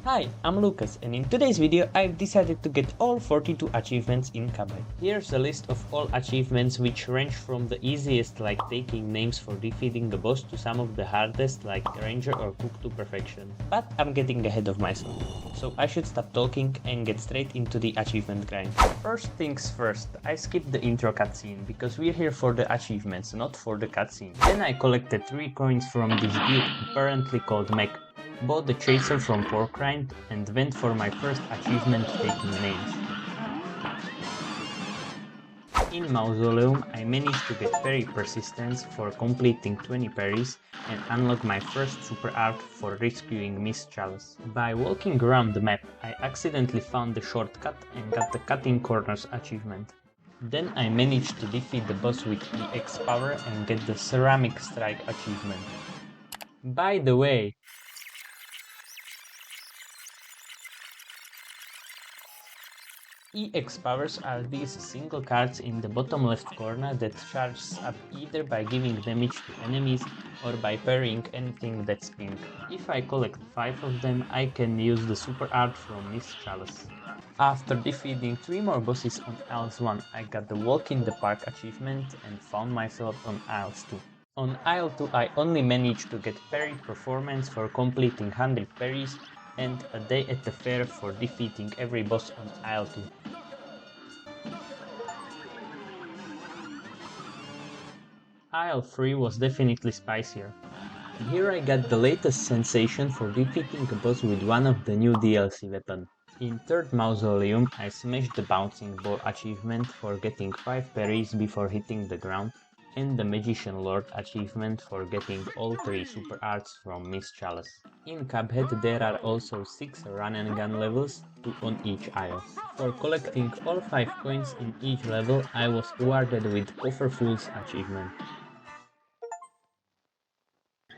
Hi, I'm Lucas, and in today's video I've decided to get all 42 achievements in Cuphead. Here's a list of all achievements which range from the easiest like taking names for defeating the boss to some of the hardest like Ranger or Cook to perfection. But I'm getting ahead of myself, so I should stop talking and get straight into the achievement grind. First things first, I skipped the intro cutscene because we're here for the achievements, not for the cutscene. Then I collected 3 coins from this dude apparently called Mech, bought the chaser from Porkrind, and went for my first achievement taking names. In Mausoleum, I managed to get parry persistence for completing 20 parries and unlock my first super art for rescuing Miss Chalice. By walking around the map, I accidentally found the shortcut and got the Cutting Corners achievement. Then I managed to defeat the boss with EX power and get the Ceramic Strike achievement. By the way, EX powers are these single cards in the bottom left corner that charges up either by giving damage to enemies or by parrying anything that's pink. If I collect 5 of them, I can use the super art from Miss Chalice. After defeating 3 more bosses on Isles 1, I got the Walk in the Park achievement and found myself on Isles 2. On Isle 2 I only managed to get parry performance for completing 100 parries and a day at the fair for defeating every boss on Isle 2. Isle 3 was definitely spicier. Here I got the latest sensation for defeating a boss with one of the new DLC weapons. In 3rd Mausoleum I smashed the Bouncing Ball achievement for getting 5 parries before hitting the ground, and the Magician Lord achievement for getting all 3 super arts from Miss Chalice. In Cuphead there are also 6 run and gun levels, 2 on each isle. For collecting all 5 coins in each level I was rewarded with Cofferful's achievement.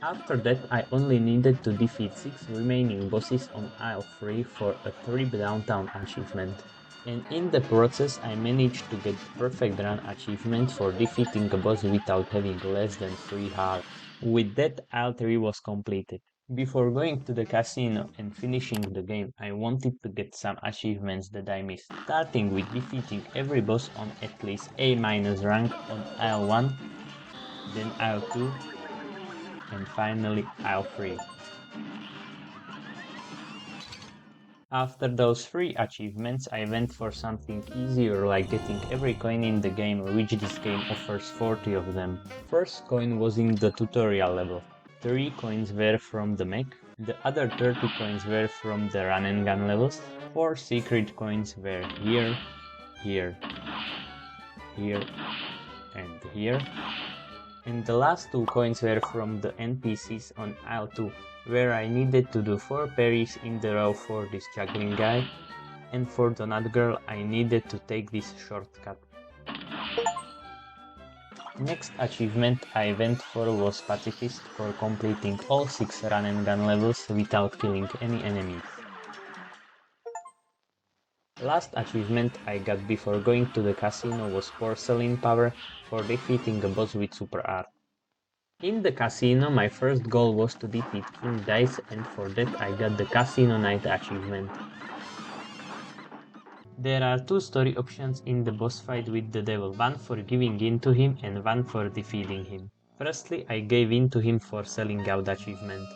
After that I only needed to defeat 6 remaining bosses on Isle 3 for a Trip Downtown achievement. And in the process I managed to get the Perfect Run achievement for defeating a boss without having less than 3 hearts. With that, Isle 3 was completed. Before going to the casino and finishing the game, I wanted to get some achievements that I missed, starting with defeating every boss on at least A- rank on Isle 1, then Isle 2, and finally Isle 3. After those 3 achievements I went for something easier like getting every coin in the game, which this game offers 40 of them. First coin was in the tutorial level. 3 coins were from the mech, the other 30 coins were from the run and gun levels, 4 secret coins were here, here, here, and here, and the last 2 coins were from the NPCs on Isle 2, where I needed to do 4 parries in the row for this juggling guy, and for the nut girl I needed to take this shortcut. Next achievement I went for was Pacifist for completing all 6 run and gun levels without killing any enemies. Last achievement I got before going to the casino was Porcelain Power for defeating a boss with super art. In the casino my first goal was to defeat King Dice, and for that I got the Casino Night achievement. There are 2 story options in the boss fight with the devil, one for giving in to him and one for defeating him. Firstly I gave in to him for selling out achievement.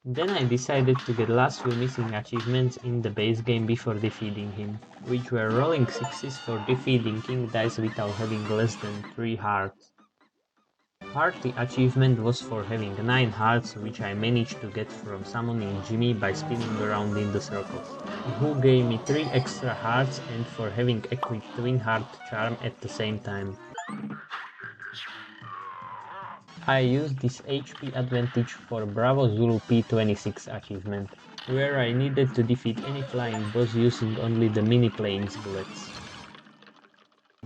Then I decided to get last few missing achievements in the base game before defeating him, which were rolling 6s for defeating King Dice without having less than 3 hearts. Hearty achievement was for having 9 hearts, which I managed to get from summoning Jimmy by spinning around in the circles, who gave me 3 extra hearts, and for having equipped Twin Heart Charm at the same time. I used this HP advantage for Bravo Zulu P26 achievement, where I needed to defeat any flying boss using only the mini planes bullets.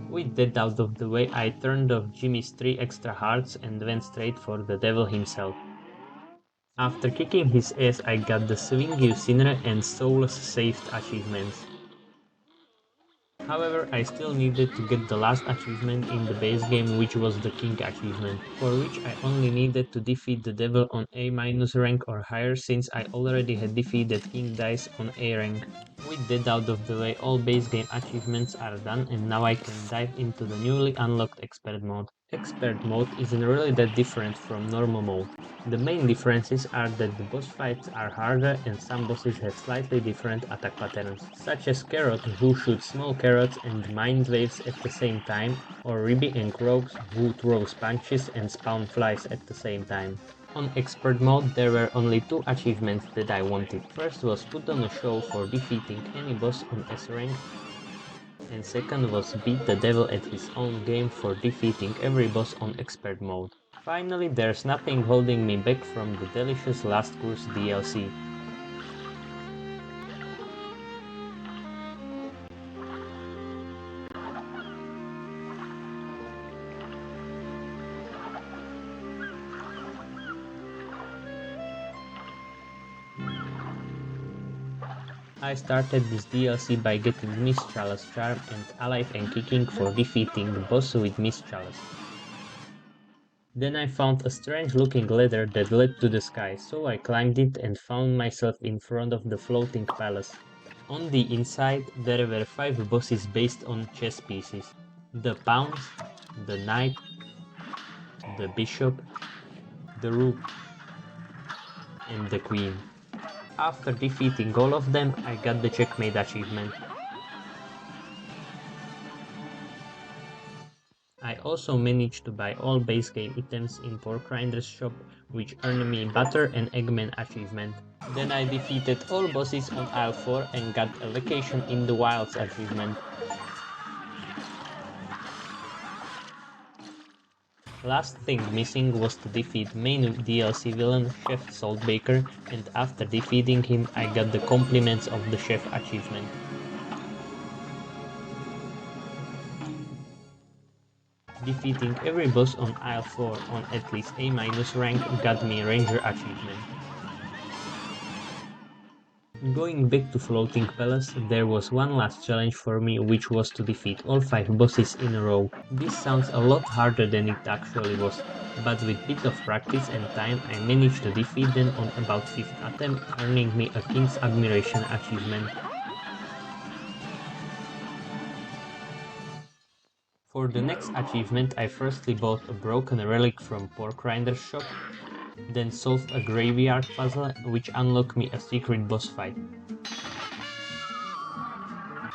With that out of the way, I turned off Jimmy's 3 extra hearts and went straight for the devil himself. After kicking his ass I got the Swing You Sinner and Souls Saved achievements. However, I still needed to get the last achievement in the base game, which was the King achievement, for which I only needed to defeat the devil on A- rank or higher, since I already had defeated King Dice on A rank. With that out of the way, all base game achievements are done, and now I can dive into the newly unlocked Expert mode. Expert mode isn't really that different from normal mode. The main differences are that the boss fights are harder and some bosses have slightly different attack patterns, such as Carrot who shoots small carrots and mind waves at the same time, or Ribby and Croaks who throws punches and spawn flies at the same time. On Expert mode there were only two achievements that I wanted. First was put on a show for defeating any boss on S rank, and second was beat the devil at his own game for defeating every boss on Expert mode. Finally, there's nothing holding me back from the delicious Last Course DLC. I started this DLC by getting Miss Chalice Charm and Alive and Kicking for defeating the boss with Miss Chalice. Then I found a strange looking ladder that led to the sky, so I climbed it and found myself in front of the floating palace. On the inside there were 5 bosses based on chess pieces: the pawns, the knight, the bishop, the rook, and the queen. After defeating all of them, I got the checkmate achievement. I also managed to buy all base game items in Porkrinder's shop, which earned me Butter and Eggman achievement. Then I defeated all bosses on Isle 4 and got a Vacation in the Wilds achievement. Last thing missing was to defeat main DLC villain Chef Saltbaker, and after defeating him I got the Compliments of the Chef achievement. Defeating every boss on Isle 4 on at least A- rank got me Ranger achievement. Going back to Floating Palace, there was one last challenge for me, which was to defeat all 5 bosses in a row. This sounds a lot harder than it actually was, but with bit of practice and time I managed to defeat them on about 5th attempt, earning me a King's Admiration achievement. For the next achievement I firstly bought a broken relic from Porkrinder's shop, then solved a graveyard puzzle which unlocked me a secret boss fight.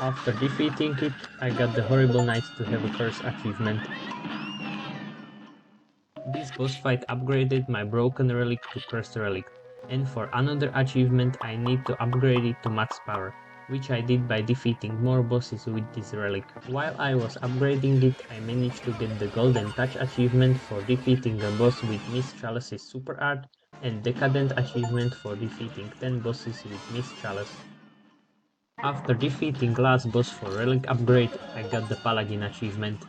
After defeating it, I got the Horrible Knights to have a curse achievement. This boss fight upgraded my broken relic to cursed relic, and for another achievement I need to upgrade it to max power, which I did by defeating more bosses with this relic. While I was upgrading it, I managed to get the Golden Touch achievement for defeating a boss with Miss Chalice's super art, and Decadent achievement for defeating 10 bosses with Miss Chalice. After defeating last boss for relic upgrade, I got the Paladin achievement.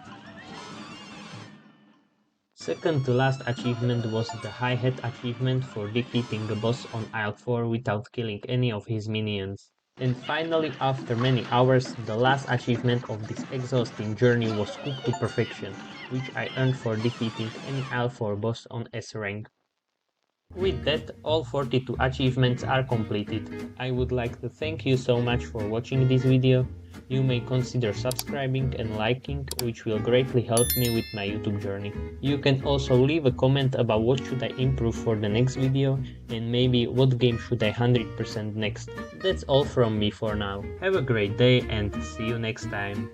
Second to last achievement was the Hi-Hat achievement for defeating a boss on Isle 4 without killing any of his minions. And finally, after many hours, the last achievement of this exhausting journey was Cooked to Perfection, which I earned for defeating any Isle 4 boss on S rank. With that, all 42 achievements are completed. I would like to thank you so much for watching this video. You may consider subscribing and liking, which will greatly help me with my YouTube journey. You can also leave a comment about what should I improve for the next video, and maybe what game should I 100% next. That's all from me for now. Have a great day and see you next time.